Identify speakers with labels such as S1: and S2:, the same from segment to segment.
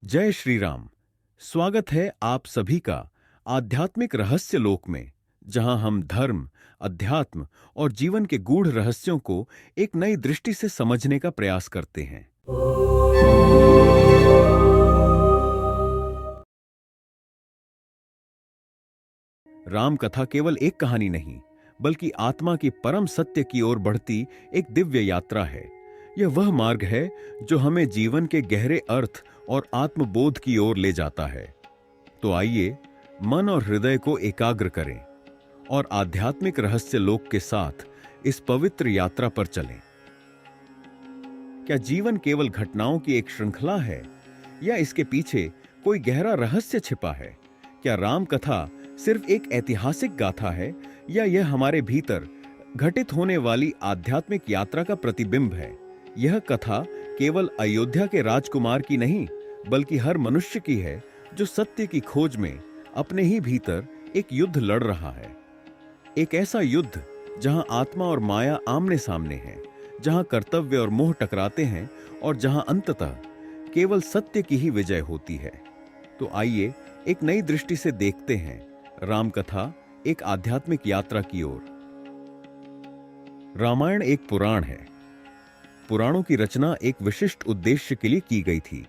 S1: जय श्री राम। स्वागत है आप सभी का आध्यात्मिक रहस्य लोक में, जहां हम धर्म, अध्यात्म और जीवन के गूढ़ रहस्यों को एक नई दृष्टि से समझने का प्रयास करते हैं। राम कथा केवल एक कहानी नहीं, बल्कि आत्मा की परम सत्य की ओर बढ़ती एक दिव्य यात्रा है। यह वह मार्ग है जो हमें जीवन के गहरे अर्थ और आत्मबोध की ओर ले जाता है। तो आइए मन और हृदय को एकाग्र करें और आध्यात्मिक रहस्य लोक के साथ इस पवित्र यात्रा पर चलें। क्या जीवन केवल घटनाओं की एक श्रृंखला है, या इसके पीछे कोई गहरा रहस्य छिपा है? क्या राम कथा सिर्फ एक ऐतिहासिक गाथा है, या यह हमारे भीतर घटित होने वाली आध्यात्मिक यात्रा का प्रतिबिंब है? यह कथा केवल अयोध्या के राजकुमार की नहीं, बल्कि हर मनुष्य की है जो सत्य की खोज में अपने ही भीतर एक युद्ध लड़ रहा है। एक ऐसा युद्ध जहां आत्मा और माया आमने सामने है, जहां कर्तव्य और मोह टकराते हैं और जहां अंततः केवल सत्य की ही विजय होती है। तो आइए एक नई दृष्टि से देखते हैं राम कथा एक आध्यात्मिक यात्रा की ओर। रामायण एक पुराण है। पुराणों की रचना एक विशिष्ट उद्देश्य के लिए की गई थी,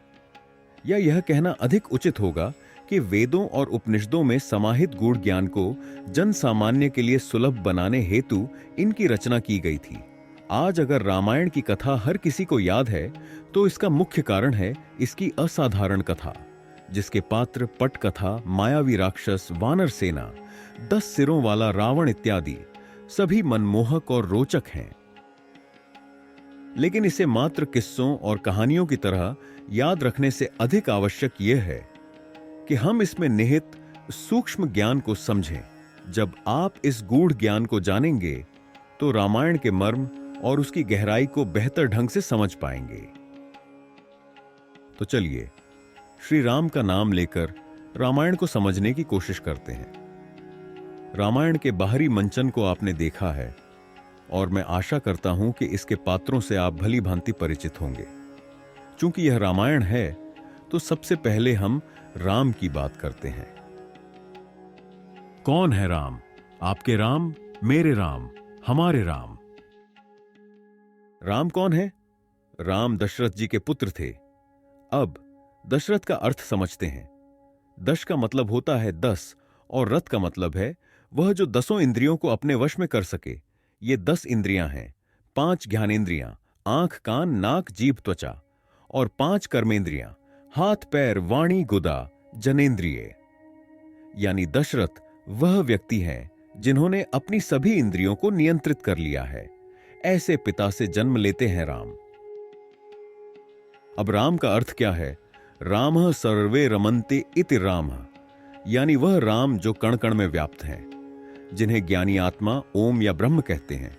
S1: या यह कहना अधिक उचित होगा कि वेदों और उपनिषदों में समाहित गूढ़ ज्ञान को जन सामान्य के लिए सुलभ बनाने हेतु इनकी रचना की गई थी। आज अगर रामायण की कथा हर किसी को याद है, तो इसका मुख्य कारण है इसकी असाधारण कथा, जिसके पात्र पटकथा, मायावी राक्षस, वानर सेना, 10 सिरों वाला रावण इत्यादि सभी मनमोहक और रोचक हैं। लेकिन इसे मात्र किस्सों और कहानियों की तरह याद रखने से अधिक आवश्यक यह है कि हम इसमें निहित सूक्ष्म ज्ञान को समझें। जब आप इस गूढ़ ज्ञान को जानेंगे, तो रामायण के मर्म और उसकी गहराई को बेहतर ढंग से समझ पाएंगे। तो चलिए श्री राम का नाम लेकर रामायण को समझने की कोशिश करते हैं। रामायण के बाहरी मंचन को आपने देखा है, और मैं आशा करता हूं कि इसके पात्रों से आप भली भांति परिचित होंगे। चूंकि यह रामायण है, तो सबसे पहले हम राम की बात करते हैं। कौन है राम? आपके राम, मेरे राम, हमारे राम। राम कौन है? राम दशरथ जी के पुत्र थे। अब दशरथ का अर्थ समझते हैं। दश का मतलब होता है 10, और रथ का मतलब है वह जो 10 इंद्रियों को अपने वश में कर सके। ये 10 इंद्रियां हैं: 5 ज्ञानेंद्रियां, आंख, कान, नाक, जीभ, त्वचा, और 5 कर्मेंद्रियां, हाथ, पैर, वाणी, गुदा, जनेंद्रिय। यानी दशरथ वह व्यक्ति हैं जिन्होंने अपनी सभी इंद्रियों को नियंत्रित कर लिया है। ऐसे पिता से जन्म लेते हैं राम। अब राम का अर्थ क्या है? रामः सर्वे रमन्ते इति रामः, यानी वह राम जो कण कण में व्याप्त हैं, जिन्हें ज्ञानी आत्मा, ओम या ब्रह्म कहते हैं।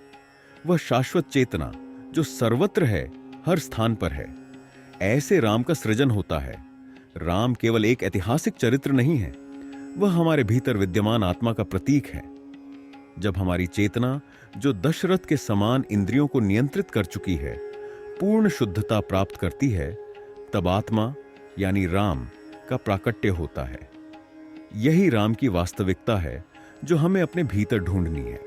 S1: वह शाश्वत चेतना जो सर्वत्र है, हर स्थान पर है। ऐसे राम का सृजन होता है। राम केवल एक ऐतिहासिक चरित्र नहीं है, वह हमारे भीतर विद्यमान आत्मा का प्रतीक है। जब हमारी चेतना, जो दशरथ के समान इंद्रियों को नियंत्रित कर चुकी है, पूर्ण शुद्धता प्राप्त करती है, तब आत्मा यानी राम का प्राकट्य होता है। यही राम की वास्तविकता है जो हमें अपने भीतर ढूंढनी है।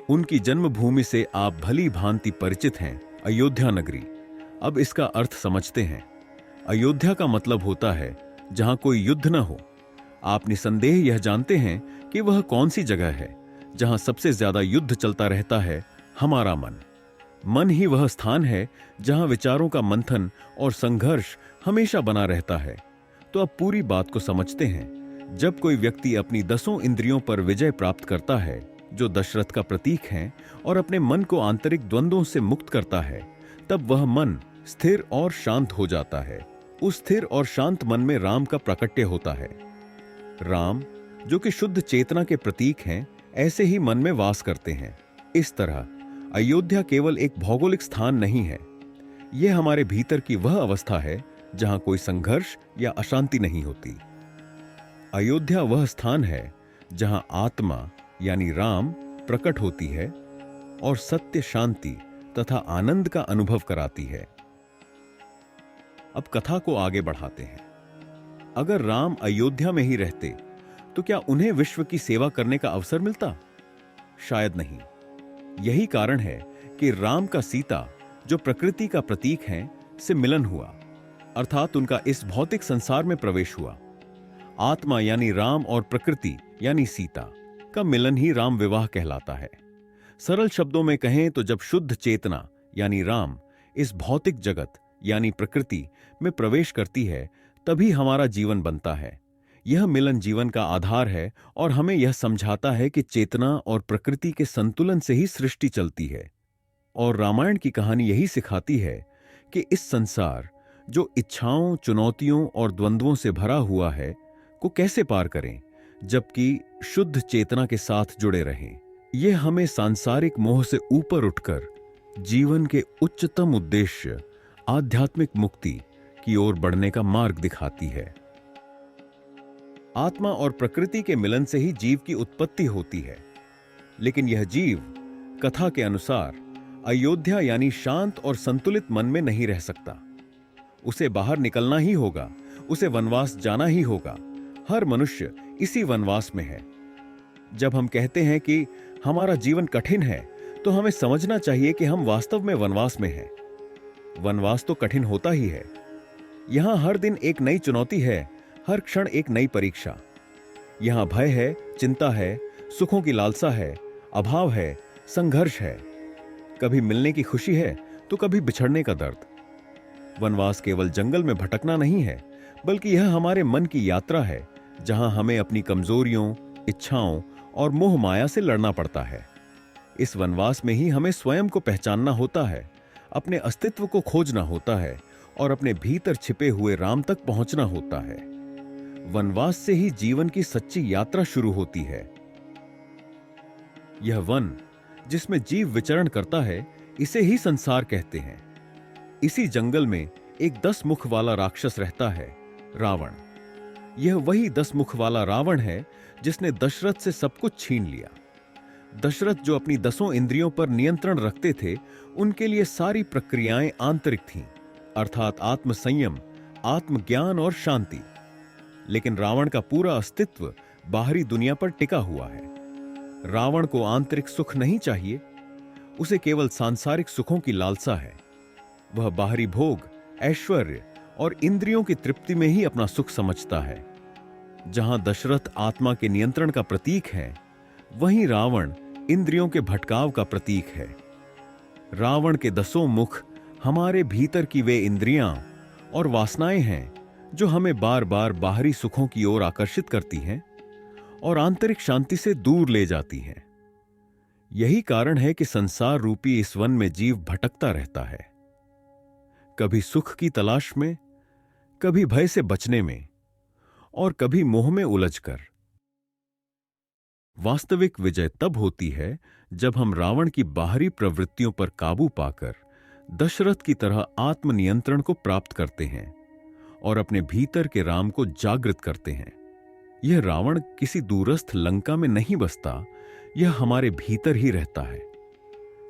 S1: उनकी जन्मभूमि से आप भली भांति परिचित हैं, अयोध्या नगरी। अब इसका अर्थ समझते हैं। अयोध्या का मतलब होता है जहां कोई युद्ध न हो। आप निसंदेह यह जानते हैं कि वह कौन सी जगह है जहां सबसे ज्यादा युद्ध चलता रहता है? हमारा मन। मन ही वह स्थान है जहां विचारों का मंथन और संघर्ष हमेशा बना रहता है। तो अब पूरी बात को समझते हैं। जब कोई व्यक्ति अपनी 10 इंद्रियों पर विजय प्राप्त करता है, जो दशरथ का प्रतीक हैं, और अपने मन को आंतरिक द्वंद्वों से मुक्त करता है, तब वह मन स्थिर और शांत हो जाता है। उस स्थिर और शांत मन में राम का प्राकट्य होता है। राम जो कि शुद्ध चेतना के प्रतीक हैं, ऐसे ही मन में वास करते हैं। इस तरह अयोध्या केवल एक भौगोलिक स्थान नहीं है, यह हमारे भीतर की वह अवस्था है जहां कोई संघर्ष या अशांति नहीं होती। अयोध्या वह स्थान है जहां आत्मा यानी राम प्रकट होती है और सत्य, शांति तथा आनंद का अनुभव कराती है। अब कथा को आगे बढ़ाते हैं। अगर राम अयोध्या में ही रहते तो क्या उन्हें विश्व की सेवा करने का अवसर मिलता? शायद नहीं। यही कारण है कि राम का सीता, जो प्रकृति का प्रतीक है, से मिलन हुआ, अर्थात उनका इस भौतिक संसार में प्रवेश हुआ। आत्मा यानी राम और प्रकृति यानी सीता का मिलन ही राम विवाह कहलाता है। सरल शब्दों में कहें तो जब शुद्ध चेतना यानी राम इस भौतिक जगत यानी प्रकृति में प्रवेश करती है, तभी हमारा जीवन बनता है। यह मिलन जीवन का आधार है और हमें यह समझाता है कि चेतना और प्रकृति के संतुलन से ही सृष्टि चलती है। और रामायण की कहानी यही सिखाती है कि इस संसार, जो इच्छाओं, चुनौतियों और द्वंद्वों से भरा हुआ है, को कैसे पार करें, जबकि शुद्ध चेतना के साथ जुड़े रहें। यह हमें सांसारिक मोह से ऊपर उठकर जीवन के उच्चतम उद्देश्य, आध्यात्मिक मुक्ति की ओर बढ़ने का मार्ग दिखाती है। आत्मा और प्रकृति के मिलन से ही जीव की उत्पत्ति होती है, लेकिन यह जीव कथा के अनुसार अयोध्या यानी शांत और संतुलित मन में नहीं रह सकता। उसे बाहर निकलना ही होगा, उसे वनवास जाना ही होगा। हर मनुष्य इसी वनवास में है। जब हम कहते हैं कि हमारा जीवन कठिन है, तो हमें समझना चाहिए कि हम वास्तव में वनवास में हैं। वनवास तो कठिन होता ही है। यहां हर दिन एक नई चुनौती है, हर क्षण एक नई परीक्षा। यहां भय है, चिंता है, सुखों की लालसा है, अभाव है, संघर्ष है। कभी मिलने की खुशी है तो कभी बिछड़ने का दर्द। वनवास केवल जंगल में भटकना नहीं है, बल्कि यह हमारे मन की यात्रा है, जहां हमें अपनी कमजोरियों, इच्छाओं और मोह माया से लड़ना पड़ता है। इस वनवास में ही हमें स्वयं को पहचानना होता है, अपने अस्तित्व को खोजना होता है और अपने भीतर छिपे हुए राम तक पहुंचना होता है। वनवास से ही जीवन की सच्ची यात्रा शुरू होती है। यह वन जिसमें जीव विचरण करता है, इसे ही संसार कहते हैं। इसी जंगल में एक 10 मुख वाला राक्षस रहता है, रावण। यह वही 10 मुख वाला रावण है जिसने दशरथ से सब कुछ छीन लिया। दशरथ जो अपनी 10 इंद्रियों पर नियंत्रण रखते थे, उनके लिए सारी प्रक्रियाएं आंतरिक थीं, अर्थात आत्मसंयम, आत्मज्ञान और शांति। लेकिन रावण का पूरा अस्तित्व बाहरी दुनिया पर टिका हुआ है। रावण को आंतरिक सुख नहीं चाहिए, उसे केवल सांसारिक सुखों की लालसा है। वह बाहरी भोग, ऐश्वर्य और इंद्रियों की तृप्ति में ही अपना सुख समझता है। जहां दशरथ आत्मा के नियंत्रण का प्रतीक है, वहीं रावण इंद्रियों के भटकाव का प्रतीक है। रावण के 10 मुख हमारे भीतर की वे इंद्रियां और वासनाएं हैं जो हमें बार बार बाहरी सुखों की ओर आकर्षित करती हैं और आंतरिक शांति से दूर ले जाती हैं। यही कारण है कि संसार रूपी इस वन में जीव भटकता रहता है, कभी सुख की तलाश में, कभी भय से बचने में और कभी मोह में उलझकर। वास्तविक विजय तब होती है जब हम रावण की बाहरी प्रवृत्तियों पर काबू पाकर दशरथ की तरह आत्मनियंत्रण को प्राप्त करते हैं और अपने भीतर के राम को जागृत करते हैं। यह रावण किसी दूरस्थ लंका में नहीं बसता, यह हमारे भीतर ही रहता है।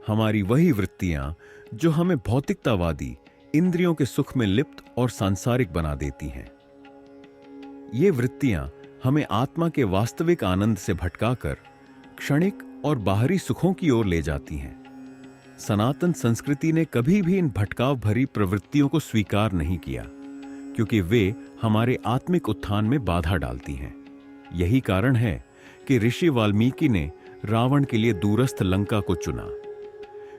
S1: हमारी वही वृत्तियां जो हमें भौतिकतावादी, इंद्रियों के सुख में लिप्त और सांसारिक बना देती हैं। ये वृत्तियां हमें आत्मा के वास्तविक आनंद से भटकाकर क्षणिक और बाहरी सुखों की ओर ले जाती हैं। सनातन संस्कृति ने कभी भी इन भटकाव भरी प्रवृत्तियों को स्वीकार नहीं किया, क्योंकि वे हमारे आत्मिक उत्थान में बाधा डालती हैं। यही कारण है कि ऋषि वाल्मीकि ने रावण के लिए दूरस्थ लंका को चुना,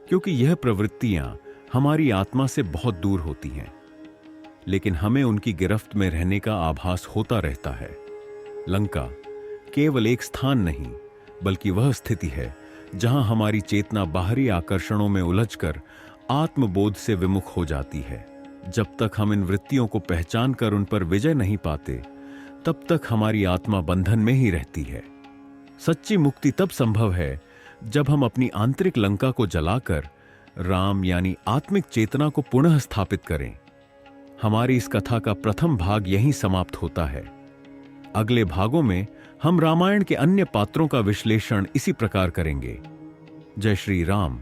S1: क्योंकि यह प्रवृत्तियां हमारी आत्मा से बहुत दूर होती हैं, लेकिन हमें उनकी गिरफ्त में रहने का आभास होता रहता है। लंका केवल एक स्थान नहीं, बल्कि वह स्थिति है जहां हमारी चेतना बाहरी आकर्षणों में उलझकर आत्मबोध से विमुख हो जाती है। जब तक हम इन वृत्तियों को पहचान कर उन पर विजय नहीं पाते, तब तक हमारी आत्मा बंधन में ही रहती है। सच्ची मुक्ति तब संभव है जब हम अपनी आंतरिक लंका को जलाकर राम यानी आत्मिक चेतना को पुनः स्थापित करें। हमारी इस कथा का प्रथम भाग यहीं समाप्त होता है। अगले भागों में हम रामायण के अन्य पात्रों का विश्लेषण इसी प्रकार करेंगे। जय श्री राम।